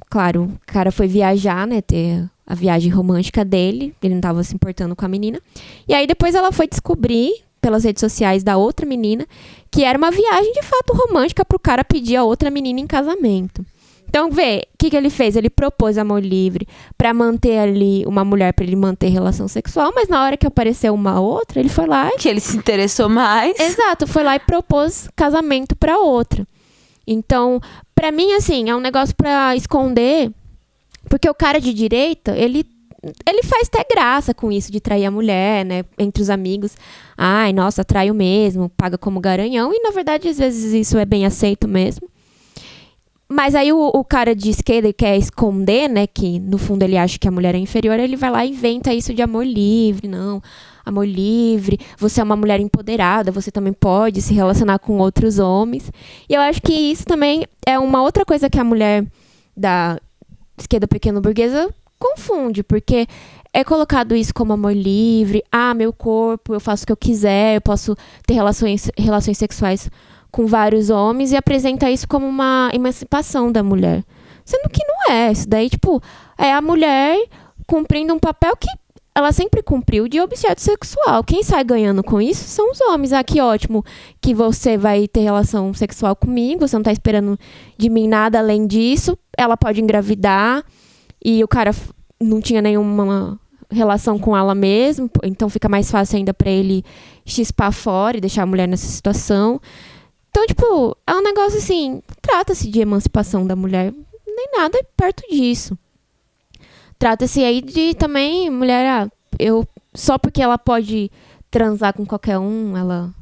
Claro, o cara foi viajar, né? Ter a viagem romântica dele. Ele não estava se importando com a menina. E aí, depois ela foi descobrir, pelas redes sociais da outra menina, que era uma viagem de fato romântica pro cara pedir a outra menina em casamento. Então, vê, o que ele fez? Ele propôs amor livre pra manter ali uma mulher, pra ele manter relação sexual, mas na hora que apareceu uma outra, ele foi lá... Que ele se interessou mais. Exato, foi lá e propôs casamento pra outra. Então, pra mim, assim, é um negócio pra esconder, porque o cara de direita, ele faz até graça com isso de trair a mulher, né, entre os amigos. Ai, nossa, traiu mesmo, paga como garanhão, e na verdade, às vezes, isso é bem aceito mesmo. Mas aí o cara de esquerda quer esconder, né, que no fundo ele acha que a mulher é inferior, ele vai lá e inventa isso de amor livre. Não, amor livre, você é uma mulher empoderada, você também pode se relacionar com outros homens. E eu acho que isso também é uma outra coisa que a mulher da esquerda pequeno-burguesa confunde, porque é colocado isso como amor livre, meu corpo, eu faço o que eu quiser, eu posso ter relações sexuais com vários homens, e apresenta isso como uma emancipação da mulher. Sendo que não é. Isso daí, tipo, é a mulher cumprindo um papel que ela sempre cumpriu de objeto sexual. Quem sai ganhando com isso são os homens. Que ótimo que você vai ter relação sexual comigo, você não tá esperando de mim nada além disso. Ela pode engravidar e o cara não tinha nenhuma relação com ela mesmo, então fica mais fácil ainda pra ele chispar fora e deixar a mulher nessa situação. Então, tipo, é um negócio assim, trata-se de emancipação da mulher, nem nada perto disso. Trata-se aí de também, mulher, só porque ela pode transar com qualquer um, ela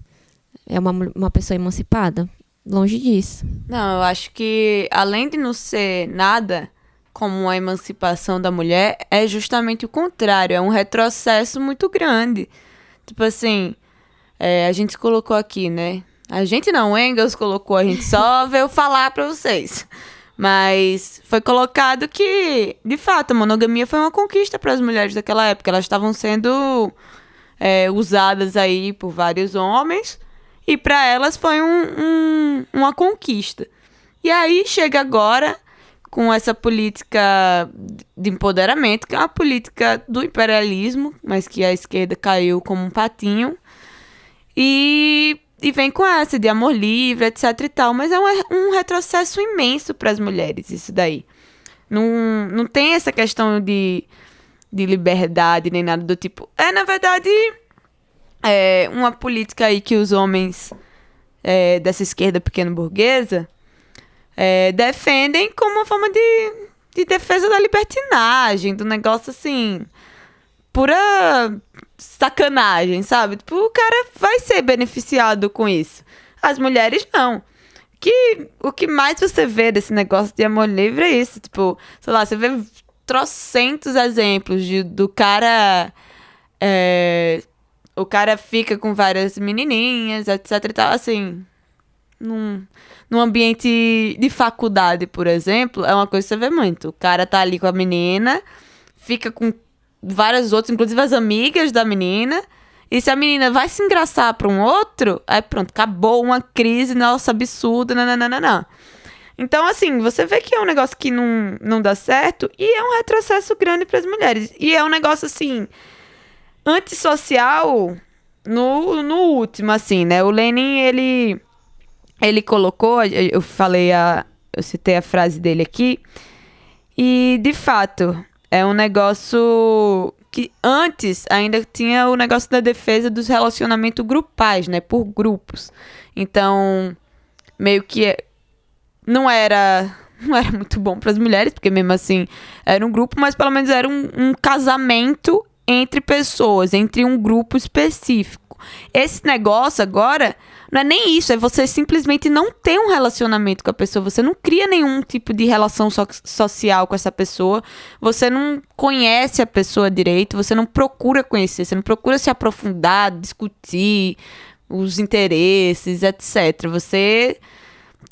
é uma pessoa emancipada? Longe disso. Não, eu acho que, além de não ser nada como a emancipação da mulher, é justamente o contrário, é um retrocesso muito grande. Tipo assim, a gente se colocou aqui, né? A gente não, o Engels colocou, a gente só veio falar pra vocês. Mas foi colocado que, de fato, a monogamia foi uma conquista para as mulheres daquela época. Elas estavam sendo usadas aí por vários homens e para elas foi uma conquista. E aí chega agora com essa política de empoderamento, que é uma política do imperialismo, mas que a esquerda caiu como um patinho. E E vem com essa de amor livre, etc e tal. Mas é um retrocesso imenso para as mulheres, isso daí. Não tem essa questão de liberdade, nem nada do tipo. Na verdade, uma política aí que os homens dessa esquerda pequeno-burguesa defendem como uma forma de defesa da libertinagem, do negócio assim, pura sacanagem, sabe? Tipo, o cara vai ser beneficiado com isso. As mulheres não. O que mais você vê desse negócio de amor livre é isso. Tipo, sei lá, você vê trocentos exemplos do cara... o cara fica com várias menininhas, etc e tal, assim... Num ambiente de faculdade, por exemplo, é uma coisa que você vê muito. O cara tá ali com a menina, fica com várias outras, inclusive as amigas da menina. E se a menina vai se engraçar pra um outro, aí pronto, acabou uma crise, nossa, absurda, nananana. Então, assim, você vê que é um negócio que não dá certo e é um retrocesso grande pras mulheres. E é um negócio, assim, antissocial no último, assim, né? O Lenin, ele colocou, eu citei a frase dele aqui, e, de fato, é um negócio que antes ainda tinha o negócio da defesa dos relacionamentos grupais, né? Por grupos. Então, meio que não era muito bom para as mulheres, porque mesmo assim era um grupo, mas pelo menos era um casamento entre pessoas, entre um grupo específico. Esse negócio agora não é nem isso, é você simplesmente não ter um relacionamento com a pessoa, você não cria nenhum tipo de relação social com essa pessoa, você não conhece a pessoa direito, você não procura conhecer, você não procura se aprofundar, discutir os interesses, etc. Você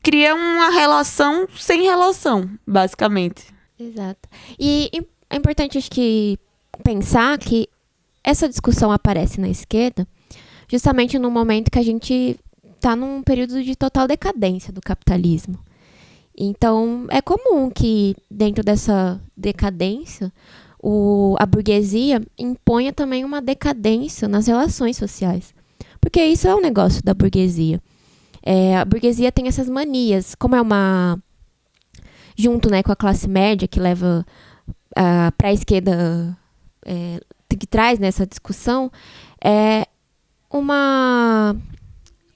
cria uma relação sem relação, basicamente. Exato. E é importante, acho que, pensar que essa discussão aparece na esquerda justamente no momento que a gente está num período de total decadência do capitalismo. Então, é comum que, dentro dessa decadência, a burguesia imponha também uma decadência nas relações sociais. Porque isso é um negócio da burguesia. A burguesia tem essas manias, como é uma... junto, né, com a classe média, que leva para a esquerda, que traz nessa discussão, uma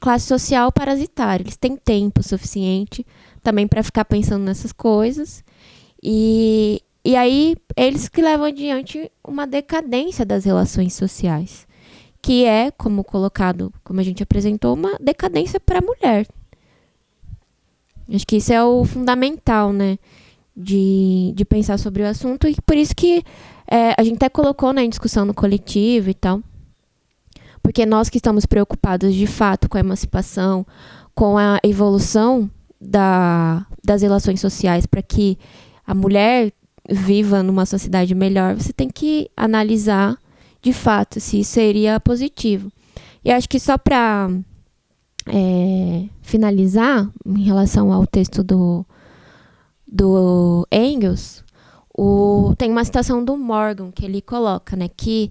classe social parasitária. Eles têm tempo suficiente também para ficar pensando nessas coisas. E aí, eles que levam adiante uma decadência das relações sociais, que é, como colocado, como a gente apresentou, uma decadência para a mulher. Acho que isso é o fundamental, né, de pensar sobre o assunto, e por isso que a gente até colocou, né, em discussão no coletivo e tal, porque nós que estamos preocupados de fato com a emancipação, com a evolução das relações sociais para que a mulher viva numa sociedade melhor, você tem que analisar de fato se isso seria positivo. E acho que só para finalizar, em relação ao texto do Engels, tem uma citação do Morgan que ele coloca, né, que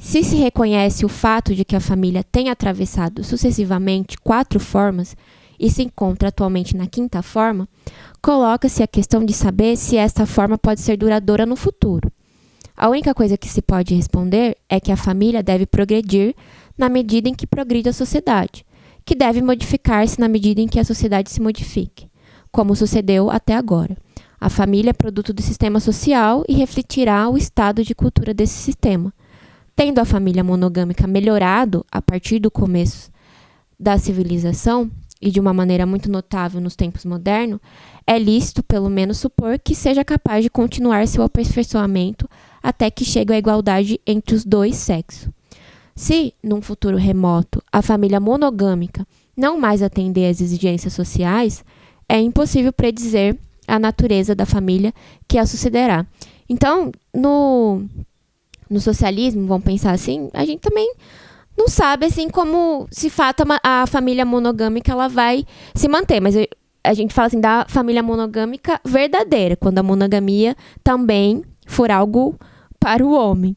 se reconhece o fato de que a família tem atravessado sucessivamente 4 formas e se encontra atualmente na 5ª forma, coloca-se a questão de saber se esta forma pode ser duradoura no futuro. A única coisa que se pode responder é que a família deve progredir na medida em que progride a sociedade, que deve modificar-se na medida em que a sociedade se modifique, como sucedeu até agora. A família é produto do sistema social e refletirá o estado de cultura desse sistema. Tendo a família monogâmica melhorado a partir do começo da civilização, e de uma maneira muito notável nos tempos modernos, é lícito, pelo menos, supor que seja capaz de continuar seu aperfeiçoamento até que chegue à igualdade entre os 2 sexos. Se, num futuro remoto, a família monogâmica não mais atender às exigências sociais, é impossível predizer a natureza da família que a sucederá. Então, no socialismo, vamos pensar assim, a gente também não sabe assim como, se fato, a família monogâmica ela vai se manter, mas a gente fala assim da família monogâmica verdadeira, quando a monogamia também for algo para o homem.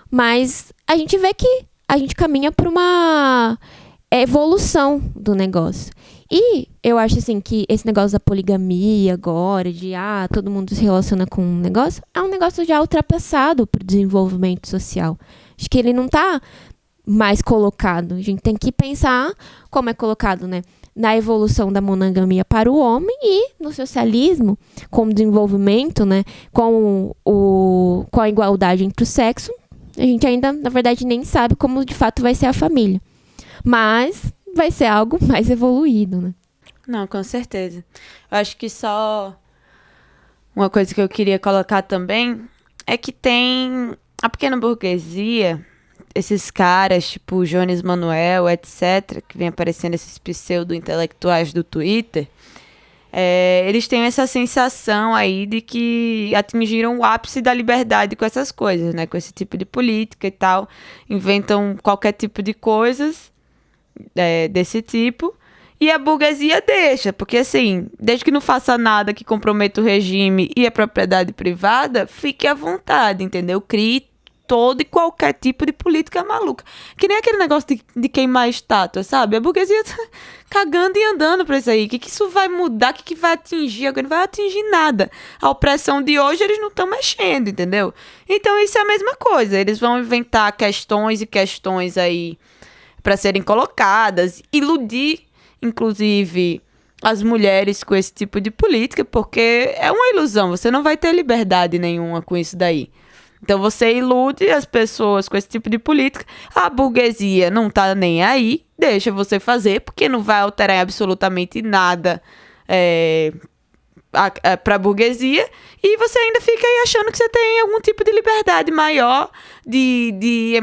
Mas a gente vê que a gente caminha para uma evolução do negócio. E eu acho assim que esse negócio da poligamia agora, de todo mundo se relaciona com um negócio, é um negócio já ultrapassado pro desenvolvimento social. Acho que ele não tá mais colocado. A gente tem que pensar como é colocado, né? Na evolução da monogamia para o homem e no socialismo, com o desenvolvimento, né? Com a igualdade entre o sexo, a gente ainda, na verdade, nem sabe como de fato vai ser a família. Mas vai ser algo mais evoluído, né? Não, com certeza. Eu acho que só uma coisa que eu queria colocar também é que tem a pequena burguesia, esses caras, tipo Jones Manuel, etc., que vem aparecendo esses pseudo-intelectuais do Twitter, eles têm essa sensação aí de que atingiram o ápice da liberdade com essas coisas, né? Com esse tipo de política e tal. Inventam qualquer tipo de coisas desse tipo. E a burguesia deixa, porque assim, desde que não faça nada que comprometa o regime e a propriedade privada, fique à vontade, entendeu? Crie todo e qualquer tipo de política maluca. Que nem aquele negócio de queimar estátua, sabe? A burguesia tá cagando e andando pra isso aí. O que isso vai mudar? O que vai atingir? Agora não vai atingir nada. A opressão de hoje eles não estão mexendo, entendeu? Então isso é a mesma coisa. Eles vão inventar questões e questões aí pra serem colocadas, iludir, inclusive, as mulheres com esse tipo de política, porque é uma ilusão. Você não vai ter liberdade nenhuma com isso daí. Então você ilude as pessoas com esse tipo de política, a burguesia não tá nem aí, deixa você fazer, porque não vai alterar em absolutamente nada pra burguesia, e você ainda fica aí achando que você tem algum tipo de liberdade maior, de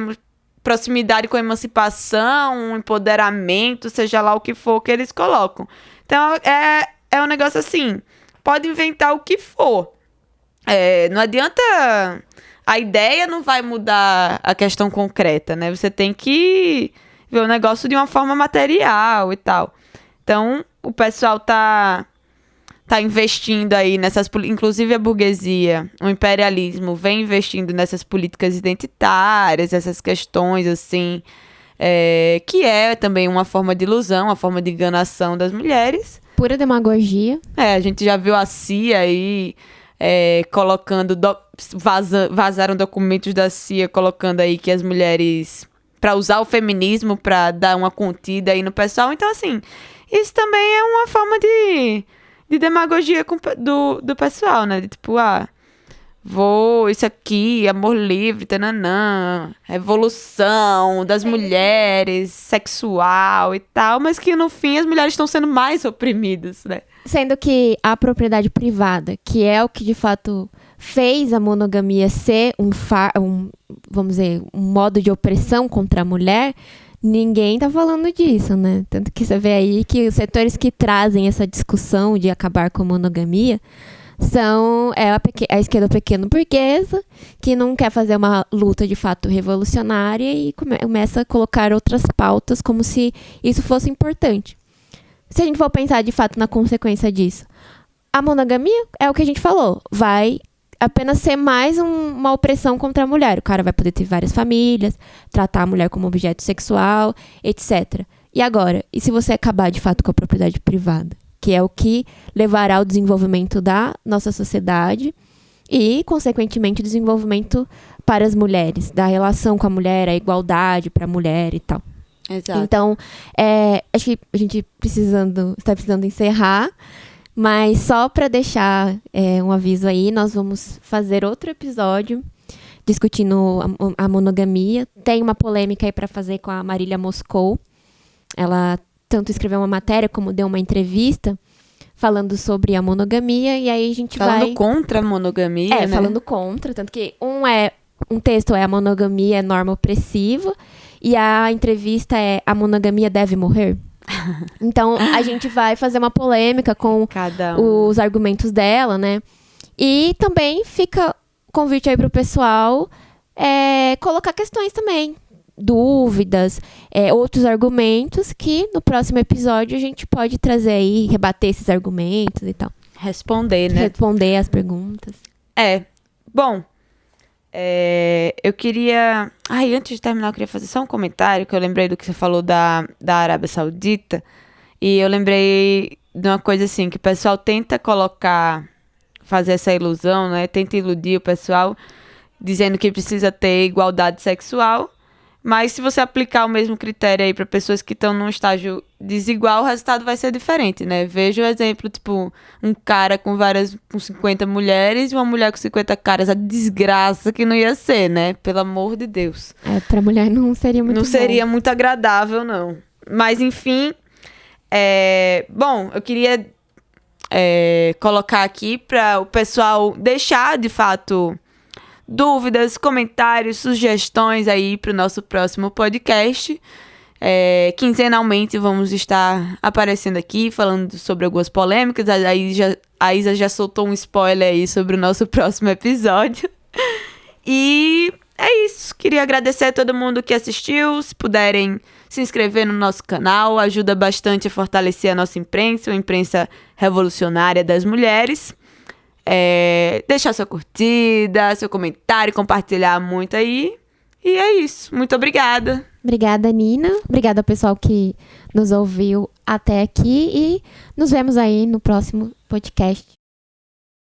proximidade com a emancipação, empoderamento, seja lá o que for que eles colocam. Então é um negócio assim, pode inventar o que for. Não adianta... A ideia não vai mudar a questão concreta, né? Você tem que ver o negócio de uma forma material e tal. Então, o pessoal tá investindo aí nessas... Inclusive a burguesia, o imperialismo, vem investindo nessas políticas identitárias, essas questões, assim, que é também uma forma de ilusão, uma forma de enganação das mulheres. Pura demagogia. A gente já viu a CIA aí... colocando vazaram documentos da CIA colocando aí que as mulheres, para usar o feminismo para dar uma contida aí no pessoal. Então assim, isso também é uma forma de demagogia do pessoal, né? De tipo, isso aqui, amor livre, tananã, revolução das mulheres, sexual e tal, mas que no fim as mulheres estão sendo mais oprimidas, né? Sendo que a propriedade privada, que é o que de fato fez a monogamia ser vamos dizer, um modo de opressão contra a mulher, ninguém tá falando disso, né? Tanto que você vê aí que os setores que trazem essa discussão de acabar com a monogamia são a esquerda pequeno burguesa, que não quer fazer uma luta de fato revolucionária e começa a colocar outras pautas como se isso fosse importante. Se a gente for pensar de fato na consequência disso, a monogamia é o que a gente falou, vai apenas ser mais uma opressão contra a mulher. O cara vai poder ter várias famílias, tratar a mulher como objeto sexual, etc. E agora, e se você acabar de fato com a propriedade privada? Que é o que levará ao desenvolvimento da nossa sociedade e, consequentemente, o desenvolvimento para as mulheres, da relação com a mulher, a igualdade para a mulher e tal. Exato. Então, acho que a gente está precisando encerrar, mas só para deixar um aviso aí, nós vamos fazer outro episódio discutindo a monogamia. Tem uma polêmica aí para fazer com a Marília Moscou. Ela tanto escreveu uma matéria como deu uma entrevista falando sobre a monogamia, e aí a gente falando contra a monogamia, né? Falando contra, tanto que um texto a monogamia é norma opressiva, e a entrevista a monogamia deve morrer. Então, a gente vai fazer uma polêmica com os argumentos dela, né? E também fica convite aí pro pessoal colocar questões também, dúvidas, outros argumentos que no próximo episódio a gente pode trazer aí, rebater esses argumentos e tal. Responder, né? Responder as perguntas. Bom, Eu queria... antes de terminar, eu queria fazer só um comentário, que eu lembrei do que você falou da Arábia Saudita. E eu lembrei de uma coisa assim, que o pessoal tenta fazer essa ilusão, né? Tenta iludir o pessoal, dizendo que precisa ter igualdade sexual. Mas se você aplicar o mesmo critério aí para pessoas que estão num estágio desigual, o resultado vai ser diferente, né? Veja o exemplo, tipo, um cara com 50 mulheres e uma mulher com 50 caras. A desgraça que não ia ser, né? Pelo amor de Deus. Pra mulher não seria muito bom. Não seria muito agradável, não. Mas, enfim, bom, eu queria colocar aqui para o pessoal deixar, de fato, dúvidas, comentários, sugestões aí para o nosso próximo podcast. Quinzenalmente vamos estar aparecendo aqui, falando sobre algumas polêmicas. A Isa já soltou um spoiler aí sobre o nosso próximo episódio. E é isso. Queria agradecer a todo mundo que assistiu. Se puderem se inscrever no nosso canal, ajuda bastante a fortalecer a nossa imprensa, a imprensa revolucionária das mulheres. Deixar sua curtida, seu comentário, compartilhar muito aí. E é isso. Muito obrigada. Obrigada, Nina. Obrigada ao pessoal que nos ouviu até aqui. E nos vemos aí no próximo podcast.